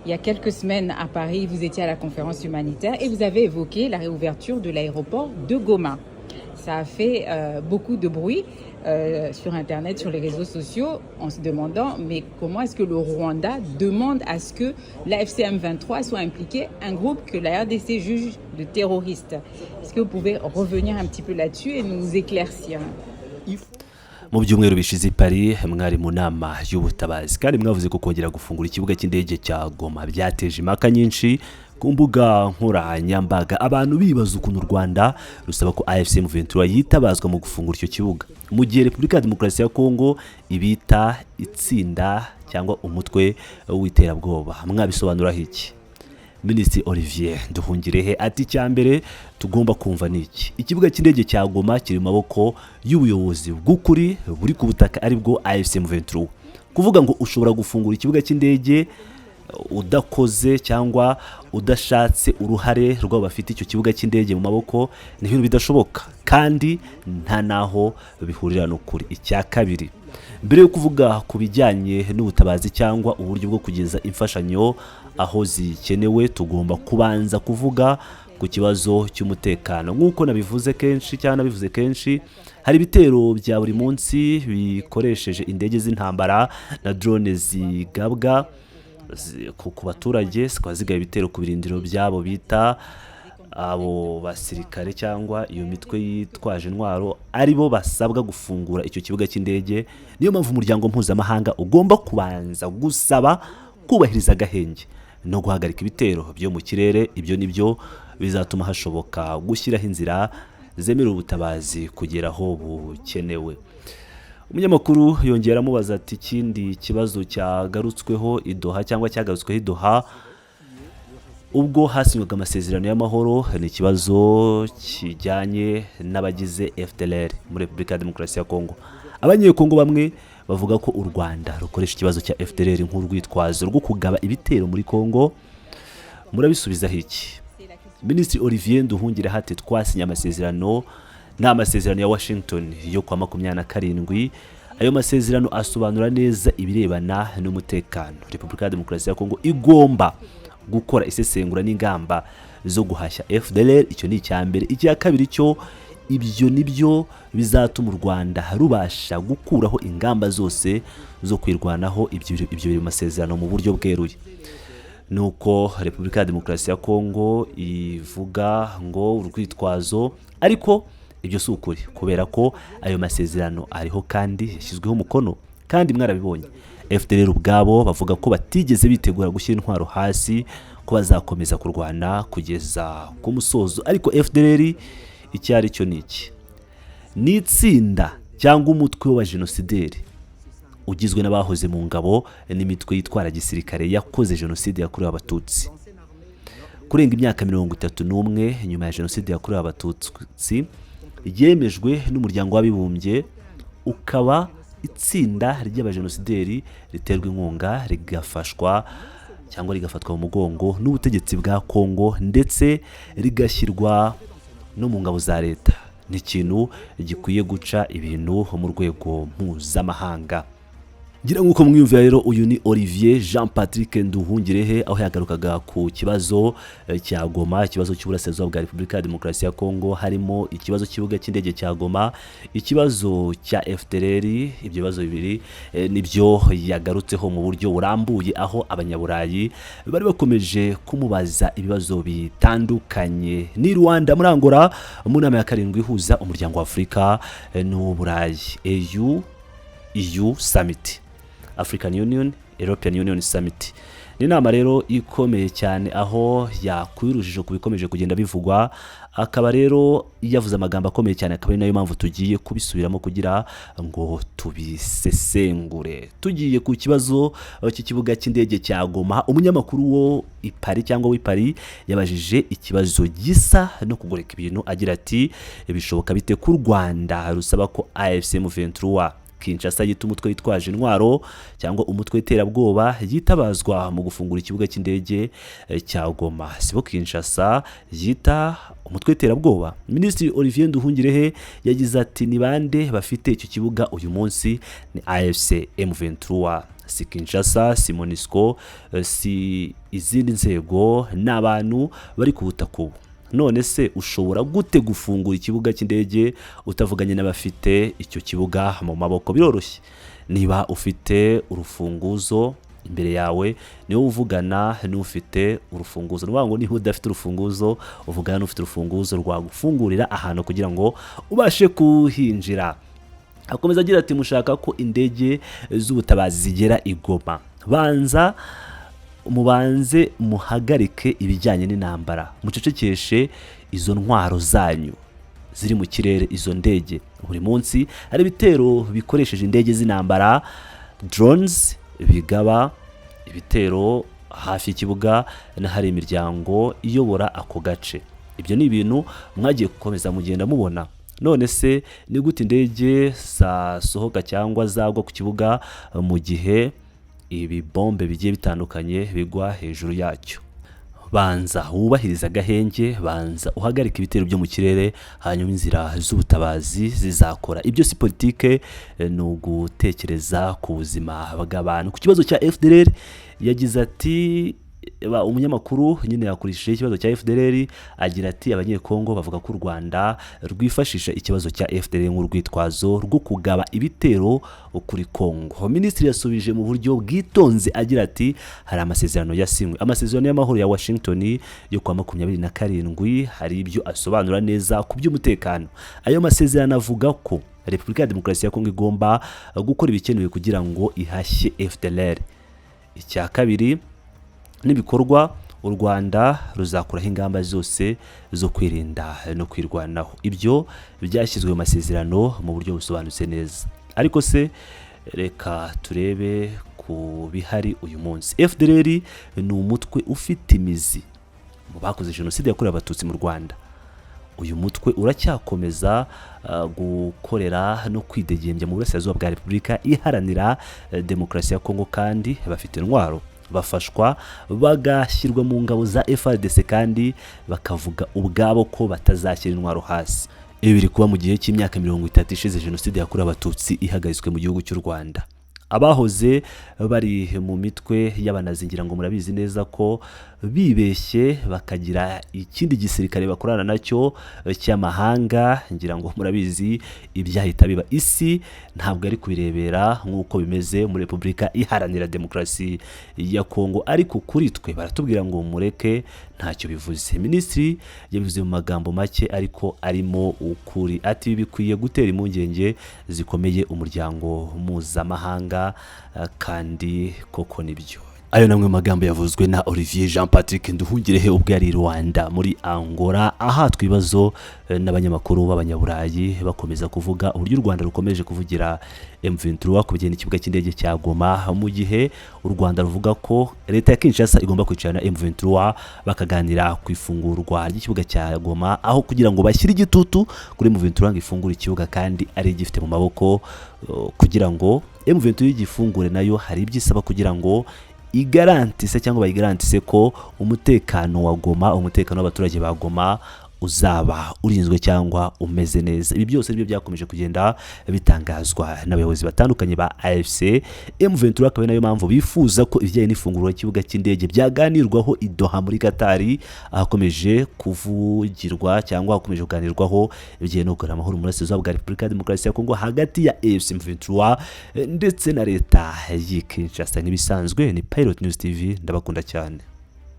Il y a quelques semaines à Paris, vous étiez à la conférence humanitaire et vous avez évoqué la réouverture de l'aéroport de Goma. Ça a fait beaucoup de bruit sur Internet, sur les réseaux sociaux, en se demandant mais comment est-ce que le Rwanda demande à ce que la FCM 23 soit impliquée, un groupe que la RDC juge de terroriste. Est-ce que vous pouvez revenir un petit peu là-dessus et nous éclaircir? Mu byumweru bishize i Paris mwari mu nama y'ubutabazi kandi mwavuze ko kongera gufungura ikibuga cy'indege cya Goma byateje impaka nyinshi ku mbuga nkoranyambaga, abantu bibaza ukuntu u Rwanda rusaba ko AFC M23 yitabazwa mu gufungura icyo kibuga, mu gihe Repubulika ya Demokarasi ya Kongo ibita itsinda cyangwa umutwe w'iterabwoba. Mwabisobanura iki? Minisitiri Olivier Nduhungirehe ati cyambere tugomba kumva niki, ikibuga cy'indege cya Goma kiri mu maboko y'ubuyobozi bw'ukuri buri ku butaka ari bwo AFC M23. Kuvuga ngo ushobora gufungura ikibuga cy'indege udakoze cyangwa udashatse uruhare rw'abafite icyo kibuga cy'indege mu maboko ni ibintu bidashoboka kandi nta naho bihurira n'ukuri. Icya kabiri, mbere yo kuvuga ku bijyanye n'ubutabazi cyangwa uburyo bwo kugeza imfashanyo aho zikenewe, tugomba kubanza kuvuga ku kibazo cy'umutekano. Nk'uko nabivuze kenshi, hari ibitero bya buri munsi bikoresheje indege z'intambara na drone zigabwa ku baturage, zikaba zigaye ibitero ku birindiro byabo bita abo basirikare cyangwa iyo mitwe yitwaje intwaro aribo basabwa gufungura icyo kibuga cy'indege. Niyo mpamvu umuryango mpuzamahanga ugomba kubanza gusaba kubahiriza agahenge no guhagarika ibitero byo mu kirere. Ibyo nibyo bizatuma hashoboka gushyiraho inzira zemerera ubutabazi kugera aho bukenewe. Umunyamakuru yongera amubaza ati ikindi kibazo cyagarutsweho i Doha cyangwa cyagarutsweho i Doha ubwo hasinywaga amasezerano y'amahoro, ni ikibazo kijyanye n'abagize FDLR muri Repubulika ya Demokarasi ya Kongo. Abanyekongo bamwe bavuga ko u Rwanda rukoresha ikibazo cya FDLR nk'urwitwazo rwo kugaba ibitero muri Kongo. Murabisubizaho iki? Minisitiri Olivier Nduhungirehe ati twasinye amasezerano n'amasezerano ya Washington yo kwa 27. Ayo masezerano asobanura neza ibirebana n'umutekano. Repubulika ya Demokarasi ya Kongo igomba gukora isesengura n'ingamba zo guhashya FDLR. Icyo ni icyambere. Icya kabiri cyo ibyo nibyo bizatuma u Rwanda rubasha gukuraho ingamba zose zo kwirwanaho ibyo biri mu masezerano mu buryo bweruye. Nuko Repubulika ya Demokarasi ya Kongo ivuga ngo urwitwazo, ariko ibyo si ukuri kubera ko ayo masezerano ariho kandi yashyizweho umukono. Kandi mwarabibonye FDLR ubwabo bavuga ko batigeze bitegura gushyira intwaro hasi, ko bazakomeza kurwana kugeza ku musozo. Ariko FDLR icyari cyo niki? Ni itsinda cyangwa umutwe w'abajenosideri ugizwe n'abahoze mu ngabo n'imitwe yitwara gisirikare yakoze jenoside yakorewe abatutsi. Kurenga imyaka 31 nyuma ya jenoside yakorewe abatutsi yemejwe n'umuryango w'abibumbye, ukaba itsinda ry'abajenosideri riterwa inkunga rigafashwa cyangwa rigafatwa mu mugongo n'ubutegetsi bwa Kongo ndetse rigashyirwa no mu ngabo za leta. Ni ikintu gikwiye guca ibintu mu rwego mpuzamahanga. Ngira nk'uko mwiyumvira rero, uyu ni Olivier Jean Patrick Nduhungirehe aho yagarukaga ku kibazo cya Goma, ikibazo cy'uburasirazuba bwa Repubulika ya Demokarasi ya Kongo, harimo ikibazo cy'ikibuga cy'indege cya Goma, ikibazo cya FDLR. Ibyo bibazo bibiri nibyo yagarutseho mu buryo burambuye, aho abanyaburayi bari bakomeje kumubaza ibibazo bitandukanye. Ni Rwanda muri Angola mu nama ya 7 ihuza umuryango wa Afurika n'Uburayi, EU Summit, African Union, European Union Summit. Ni inama rero ikomeye cyane aho yakwirujije kubikomeje kugenda bivugwa, akaba rero yavuze amagambo akomeye cyane, akaba nayo mpamvu tugiye kubisubiramo kugira ngo tubisesengure. Tugiye ku kibazo cy'ikibuga cy'indege cya Goma, umunyamakuru wo i Paris cyangwa w'i Paris yabajije ikibazo gisa no kugoreka ibintu agira ati bishoboka bite ku Rwanda rusaba ko AFC M23 Kinshasa yita umutwe witwaje intwaro cyangwa umutwe w'iterabwoba yitabazwa mu gufungura ikibuga cy'indege cya Goma? Sibo Kinshasa yita umutwe w'iterabwoba. Minisitiri Olivier Nduhungirehe yagize ati ni bande bafite icyo kibuga uyu munsi? Ni AFC M23. si Kinshasa, si MONUSCO, si izindi nzego, n'abantu bari ku butaka ubu. None se ushobora gute gufungura ikibuga cy'indege utavuganye n'abafite icyo kibuga mu maboko? Biroroshye. Niba ufite urufunguzo imbere yawe, niwe uvugana n'ufite urufunguzo. Nuvuga ngo niba udafite urufunguzo, uvugana n'ufite urufunguzo rwagufungurira ahantu kugira ngo ubashe kuhinjira. Akomeza agira ati mushaka ko indege z'ubutabazi zigera i Goma, mubanze muhagarike ibijyanye n'intambara, mucecekeshe izo ntwaro zanyu ziri mu kirere. Izo ndege buri munsi hari ibitero bikoresheje indege z'intambara, drones, bigaba ibitero hafi y'ikibuga n'ahari imiryango iyobora ako gace. Ibyo ni ibintu mwagiye gukomeza mugenda mubona. None se ni gute indege zasohoka cyangwa zagwa ku kibuga mu gihe ibi bombe bigiye bitandukanye bigwa hejuru yacyo? Banza wubahiriza agahenge, banza uhagarika ibitero byo mu kirere, hanyuma inzira z'ubutabazi zizakora. Ibyo si politike, ni ugutekereza ku buzima bw'abantu. Ku kibazo cya FDLR yagize ati, umunyamakuru nyine yakurishije ikibazo cya FDLR, agira ati abanyekongo bavuga ko u Rwanda rwifashisha ikibazo cya FDLR nk'urwitwazo rwo kugaba ibitero kuri Kongo. Minisitiri yasubije mu buryo bwitonze agira ati hari amasezerano yasinywe, amasezerano y'amahoro ya Washington yo kwa 27, hari ibyo asobanura neza ku by'umutekano. Ayo masezerano avuga ko Repubulika ya Demokarasi ya Kongo igomba gukora ibikenewe kugira ngo ihashye FDLR. Icya kabiri, n'ibikorwa u Rwanda ruzakuraho ingamba zose zo kwirinda no kwirwanaho. Ibyo byashyizwe mu masezerano mu buryo busobanutse neza. Ariko se reka turebe ku bihari uyu munsi. FDLR ni umutwe ufite imizi mu bakoze jenoside yakorewe abatutsi mu Rwanda. Uyu mutwe uracyakomeza gukorera no kwidegembya mu burasirazuba bwa Repubulika Iharanira Demokarasi ya Kongo, kandi bafite intwaro, bafashwa bagashyirwa mu ngabo za FARDC, kandi bakavuga ubwabo ko batazashyira intwaro hasi. Ibi biri kuba mu gihe cy'imyaka 30 ishize jenoside yakorewe abatutsi ihagaritswe mu gihugu cy'u Rwanda. Abahoze bari mu mitwe y'abanazi, ngira ngo murabizi neza ko bibeshye bakagira ikindi gisirikare bakorana nacyo cy'amahanga. Ngira ngo murabizi ibyahita biba. Isi ntabwo ari kubirebera nk'uko bimeze muri Repubulika Iharanira Demokarasi ya Kongo, ariko kuri twe baratubwira ngo mureke, ntacyo bivuze. Minisitiri yabivuze mu magambo make ariko arimo ukuri. Ati bikwiye gutera impungenge zikomeye umuryango mpuzamahanga, kandi koko nibyo. Ayo namwe magambo yavuzwe na Olivier Jean Patrick Nduhungirehe ubwo yari Rwanda muri Angola, aha twibazo n'abanyamakuru b'abanyaburayi bakomeza kuvuga uburyo u Rwanda rukomeje kuvugira M23 ku bijyanye n'ikibuga cy'indege cya Goma, mu gihe u Rwanda ruvuga ko leta ya Kinshasa igomba kwicarana na M23 bakaganira ku ifungurwa ry'ikibuga cya Goma, aho kugira ngo bashyire igitutu kuri M23 ngo ifungure ikibuga kandi ari gifite mu maboko. Kugira ngo M23 igifungure nayo hari ibyisaba kugira ngo igarantise cyangwa bayigarantise ko umutekano wa Goma, umutekano w'abaturage ba Goma uzaba urinzwe cyangwa umeze neza. Ibi byose nibyo byakomeje kugenda bitangazwa n'abayobozi batandukanye ba AFC. M23 akaba nayo mpamvu bifuza ko ibijyanye n'ifunguro ry'ikibuga cy'indege byaganirwaho i Doha muri Qatar, ahakomeje kuvugirwa cyangwa hakomeje kuganirwaho ibijyanye no kugarura amahoro mu burasirazuba bwa Repubulika ya Demokarasi ya Kongo hagati ya AFC M23 ndetse na leta y'i Kinshasa. N'ibisanzwe ni Pilot News TV, ndabakunda cyane.